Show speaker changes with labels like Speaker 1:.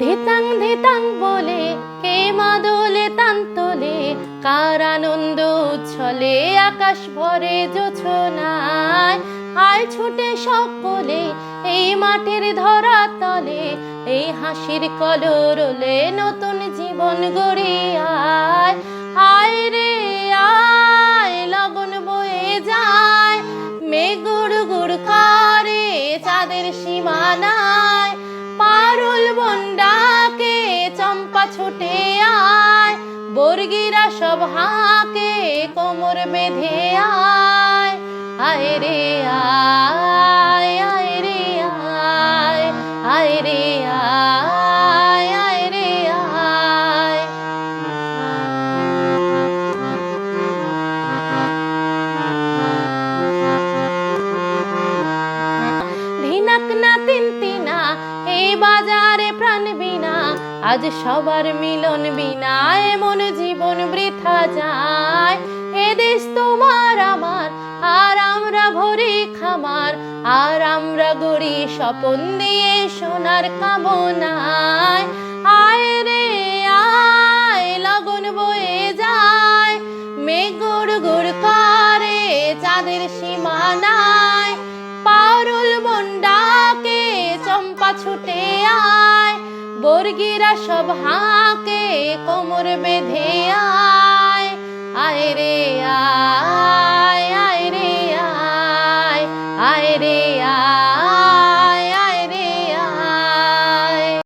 Speaker 1: ধিতাং ধিতাং বলে কে মাদলে তান্তলে, কার আনন্দ উচ্ছলে আকাশ ভরে জোছনায়। আয় ছুটে সকলে এই মাটির ধরা তলে, এই হাসির কলরলে নতুন জীবন গড়ি আয়। আয় রে আয় লগন বয়ে যায়, মেঘ গুড় গুড় করে চাঁদের সীমানায়। পারুল বন্ডাকে চম্পা ছুটে আয়, বর্গিরা সব হাঁকে কোমর বেঁধে আয়। আয় রে আয়, আয় রে আয়, আয় রে আয়, আয় রে আয়। ধিনাক না তিনতিনা এই বাজারে প্রাণ বিনা, আজ সবার মিলন বিনা এমন জীবন বৃথা যায়। এ দেশ তোমার আমার, আর আমরা ভরি খামার, আর আমরা গড়ি স্বপন দিয়ে সোনার কামনায়। আয় রে আয় লগন বয়ে যায়, মেঘ গুড় গুড় করে চাঁদের সীমানায়। পারুল বন্ডাকে চম্পা ছুটে আয়, বর্গিরা সব হাঁকে কোমর বেঁধে আয়। আয় রে